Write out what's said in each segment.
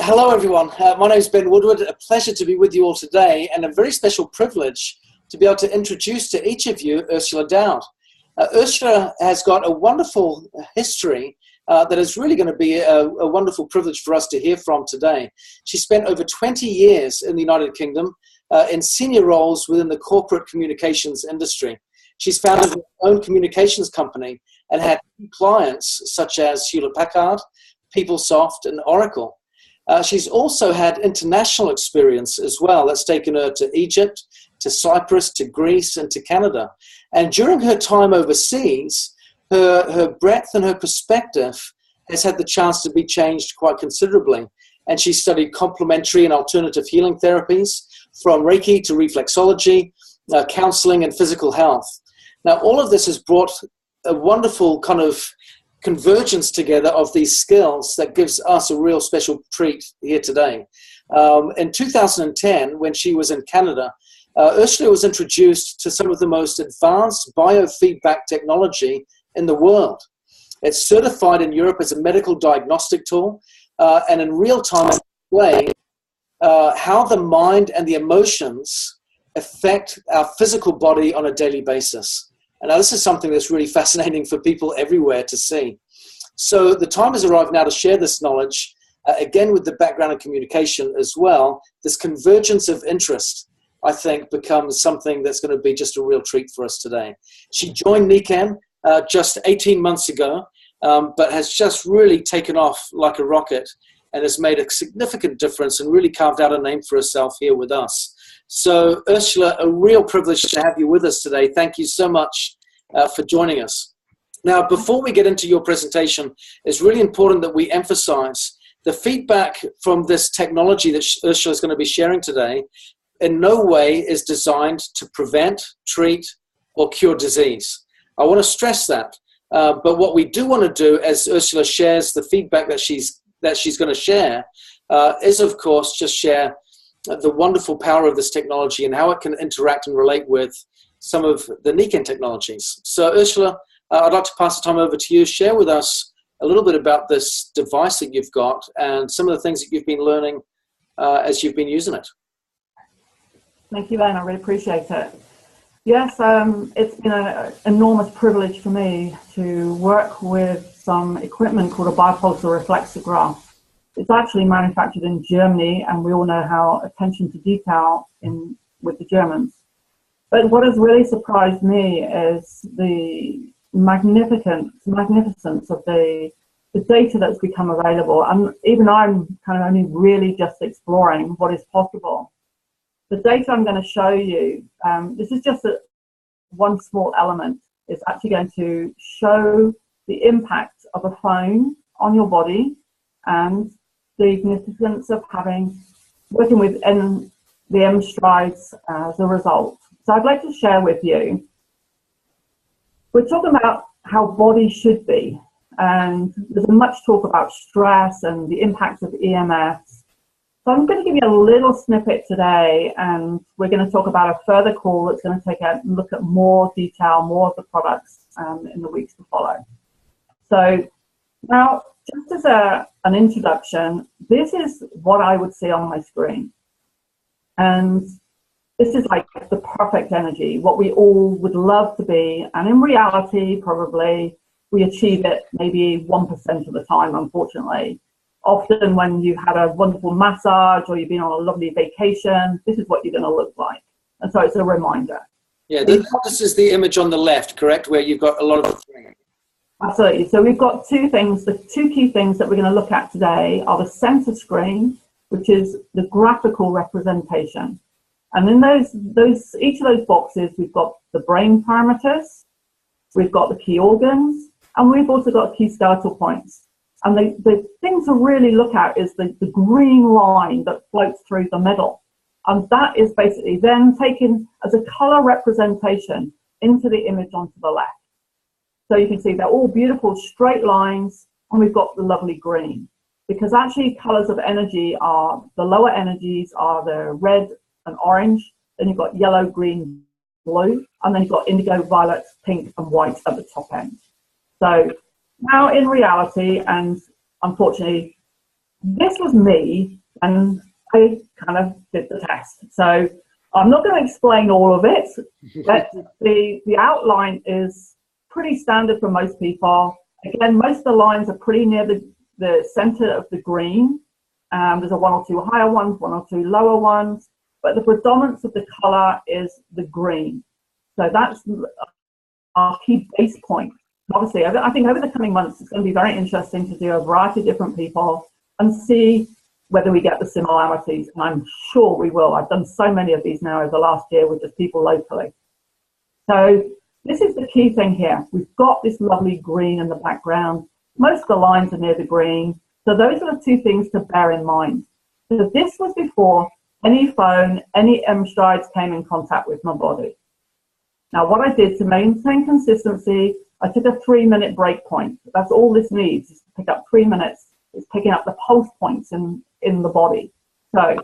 Hello everyone, my name is Ben Woodward. A pleasure to be with you all today, and a very special privilege to be able to introduce to each of you Ursula Dowd. Ursula has got a wonderful history that is really going to be a wonderful privilege for us to hear from today. She spent over 20 years in the United Kingdom in senior roles within the corporate communications industry. She's founded her own communications company and had clients such as Hewlett-Packard, PeopleSoft, and Oracle. She's also had international experience as well. That's taken her to Egypt, to Cyprus, to Greece, and to Canada. And during her time overseas, her breadth and her perspective has had the chance to be changed quite considerably. And she studied complementary and alternative healing therapies, from Reiki to reflexology, counseling, and physical health. Now, all of this has brought a wonderful kind of convergence together of these skills that gives us a real special treat here today. In 2010, when she was in Canada, Ursula was introduced to some of the most advanced biofeedback technology in the world. It's certified in Europe as a medical diagnostic tool, and in real time display how the mind and the emotions affect our physical body on a daily basis. And now this is something that's really fascinating for people everywhere to see. So the time has arrived now to share this knowledge, again with the background in communication as well. This convergence of interest, I think, becomes something that's going to be just a real treat for us today. She joined Nikken just 18 months ago, but has just really taken off like a rocket and has made a significant difference and really carved out a name for herself here with us. So Ursula, a real privilege to have you with us today. Thank you so much for joining us. Now, before we get into your presentation, it's really important that we emphasize the feedback from this technology that Ursula is going to be sharing today in no way is designed to prevent, treat, or cure disease. I want to stress that. But what we do want to do, as Ursula shares the feedback that she's going to share, is, of course, just share the wonderful power of this technology and how it can interact and relate with some of the Nikken technologies. So Ursula, I'd like to pass the time over to you. Share with us a little bit about this device that you've got and some of the things that you've been learning as you've been using it. Thank you, Ben. I really appreciate it. Yes, it's been an enormous privilege for me to work with some equipment called a BioPulsar Reflexograph. It's actually manufactured in Germany, and we all know how attention to detail with the Germans. But what has really surprised me is the magnificence of the data that's become available. And even I'm kind of only really just exploring what is possible. The data I'm going to show you, this is just one small element. It's actually going to show the impact of a phone on your body and the significance of working with the mStrides as a result. So I'd like to share with you, we're talking about how body should be, and there's much talk about stress and the impact of EMS. So I'm going to give you a little snippet today, and we're going to talk about a further call that's going to take a look at more detail, more of the products in the weeks to follow. So now, just as an introduction, this is what I would see on my screen. And this is like the perfect energy, what we all would love to be. And in reality, probably we achieve it maybe 1% of the time, unfortunately. Often when you had a wonderful massage or you've been on a lovely vacation, this is what you're going to look like. And so it's a reminder. Yeah, this is the image on the left, correct, where you've got a lot of... Absolutely. So we've got two things. The two key things that we're going to look at today are the center screen, which is the graphical representation. And in each of those boxes, we've got the brain parameters, we've got the key organs, and we've also got key skeletal points. And the thing to really look at is the green line that floats through the middle. And that is basically then taken as a color representation into the image onto the left. So you can see they're all beautiful straight lines, and we've got the lovely green. Because actually colors of energy are, the lower energies are the red and orange, then you've got yellow, green, blue, and then you've got indigo, violet, pink, and white at the top end. So now in reality, and unfortunately, this was me And I kind of did the test. So I'm not going to explain all of it, but the outline is pretty standard for most people. Again, most of the lines are pretty near the center of the green. There's a one or two higher ones, one or two lower ones, but the predominance of the color is the green. So that's our key base point. Obviously, I think over the coming months, it's going to be very interesting to do a variety of different people and see whether we get the similarities. And I'm sure we will. I've done so many of these now over the last year with just people locally. So this is the key thing here. We've got this lovely green in the background. Most of the lines are near the green. So those are the two things to bear in mind. So this was before any phone, any mStrides came in contact with my body. Now what I did to maintain consistency, I took a 3-minute break point. That's all this needs, is to pick up 3 minutes. It's picking up the pulse points in the body. So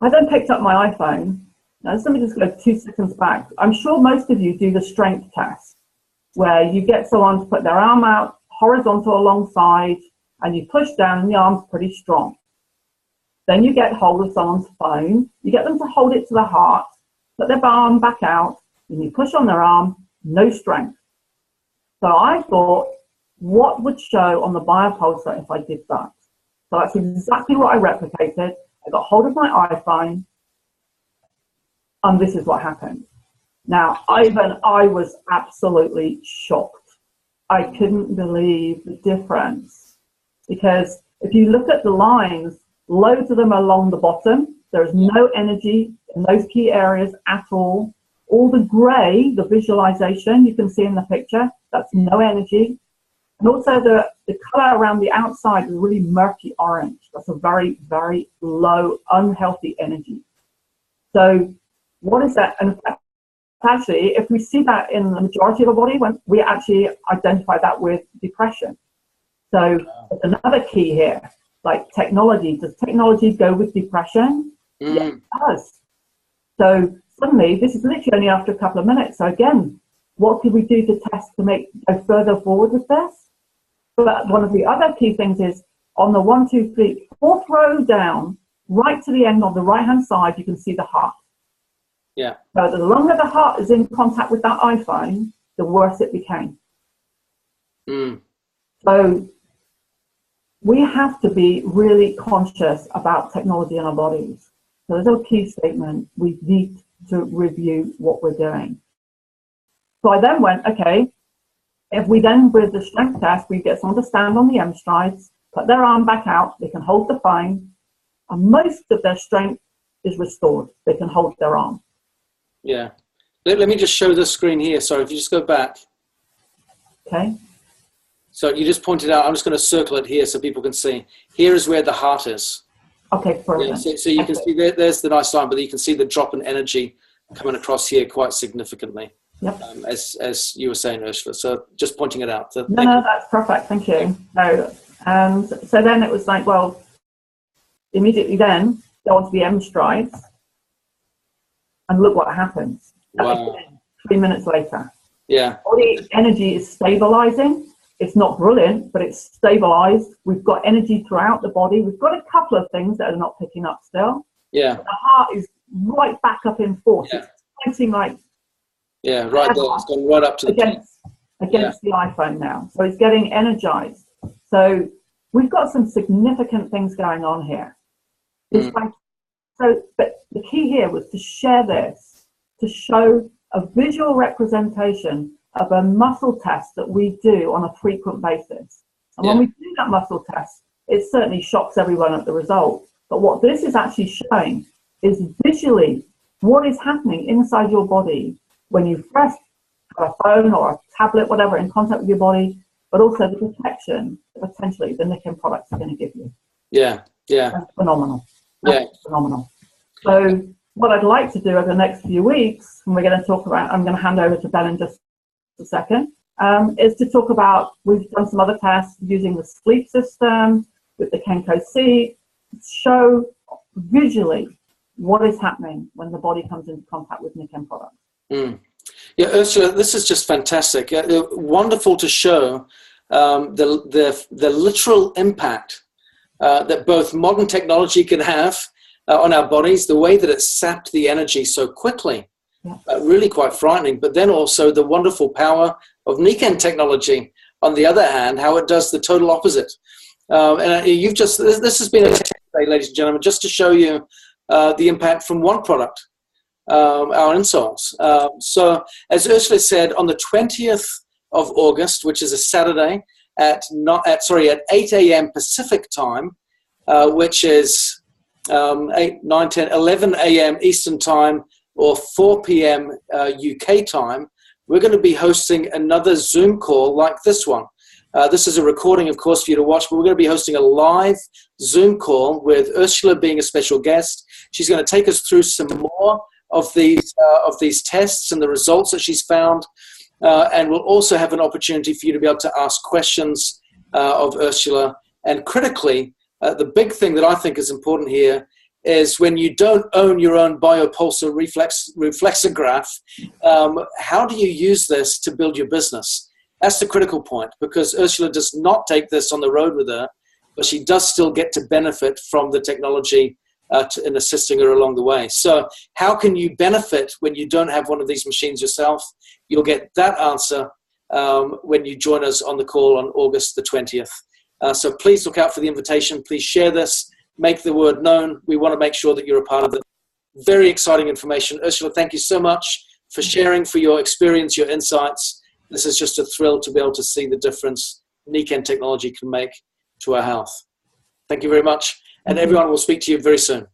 I then picked up my iPhone. Now let me just go 2 seconds back. I'm sure most of you do the strength test, where you get someone to put their arm out horizontal alongside, and you push down and the arm's pretty strong. Then you get hold of someone's phone, you get them to hold it to the heart, put their arm back out, and you push on their arm, no strength. So I thought, what would show on the BioPulsar if I did that? So that's exactly what I replicated. I got hold of my iPhone, and this is what happened. Now, I was absolutely shocked. I couldn't believe the difference, because if you look at the lines, loads of them are along the bottom. There's no energy in those key areas at all. All the gray, the visualization you can see in the picture, that's no energy. And also the color around the outside is really murky orange. That's a very, very low, unhealthy energy. So what is that? And actually, if we see that in the majority of the body, when we actually identify that with depression. So another key here, like technology. Does technology go with depression? Yes, it does. So suddenly, this is literally only after a couple of minutes. So again, what could we do to test to go further forward with this? But one of the other key things is on the 1, 2, 3, 4th row down, right to the end on the right-hand side, you can see the heart. Yeah. So the longer the heart is in contact with that iPhone, the worse it became. So we have to be really conscious about technology in our bodies. So there's a key statement. We need to review what we're doing. So I then went, okay, if we then, with the strength test, we get someone to stand on the mStrides, put their arm back out, they can hold the phone, and most of their strength is restored. They can hold their arm. Yeah. Let me just show the screen here. Sorry, if you just go back. Okay. So you just pointed out, I'm just going to circle it here so people can see. Here is where the heart is. Okay, brilliant. Yeah, so you can see there's the nice line, but you can see the drop in energy coming across here quite significantly. Yep. As you were saying, Ursula. So just pointing it out. So no, that's perfect. Thank you. No, and so then it was like, well, immediately then go on to the mStrides, and look what happens. Wow. 3 minutes later. Yeah. Body energy is stabilizing. It's not brilliant, but it's stabilized. We've got energy throughout the body. We've got a couple of things that are not picking up still. Yeah. The heart is right back up in force. Yeah. It's fighting like right there. It's gone right up to the against the iPhone now. So it's getting energized. So we've got some significant things going on here. It's like, but the key here was to share this, to show a visual representation of a muscle test that we do on a frequent basis. And when we do that muscle test, it certainly shocks everyone at the result. But what this is actually showing is visually what is happening inside your body when you first have a phone or a tablet, whatever, in contact with your body, but also the protection that potentially the Nikken products are going to give you. Yeah. That's phenomenal. That's phenomenal. So what I'd like to do over the next few weeks, and we're going to talk about, I'm going to hand over to Ben in just a second, is to talk about, we've done some other tests using the sleep system with the Kenko seat, show visually what is happening when the body comes into contact with Nikken products. Yeah, Ursula, this is just fantastic. Wonderful to show the literal impact that both modern technology can have on our bodies, the way that it sapped the energy so quickly, really quite frightening, but then also the wonderful power of Nikken technology, on the other hand, how it does the total opposite. And you've just, this has been a test today, ladies and gentlemen, just to show you the impact from one product, our insoles. So as Ursula said, on the 20th of August, which is a Saturday, at 8 a.m. Pacific time, which is 8, 9, 10, 11 a.m. Eastern time, or 4 p.m. UK time, we're going to be hosting another Zoom call like this one. This is a recording, of course, for you to watch, but we're going to be hosting a live Zoom call with Ursula being a special guest. She's going to take us through some more of these tests and the results that she's found. And we'll also have an opportunity for you to be able to ask questions of Ursula. And critically, the big thing that I think is important here is when you don't own your own BioPulsar Reflexograph, how do you use this to build your business? That's the critical point, because Ursula does not take this on the road with her, but she does still get to benefit from the technology in assisting her along the way. So how can you benefit when you don't have one of these machines yourself? You'll get that answer when you join us on the call on August the 20th. So please look out for the invitation. Please share this. Make the word known. We want to make sure that you're a part of it. Very exciting information. Ursula, thank you so much for sharing, for your experience, your insights. This is just a thrill to be able to see the difference Nikken technology can make to our health. Thank you very much. And everyone will speak to you very soon.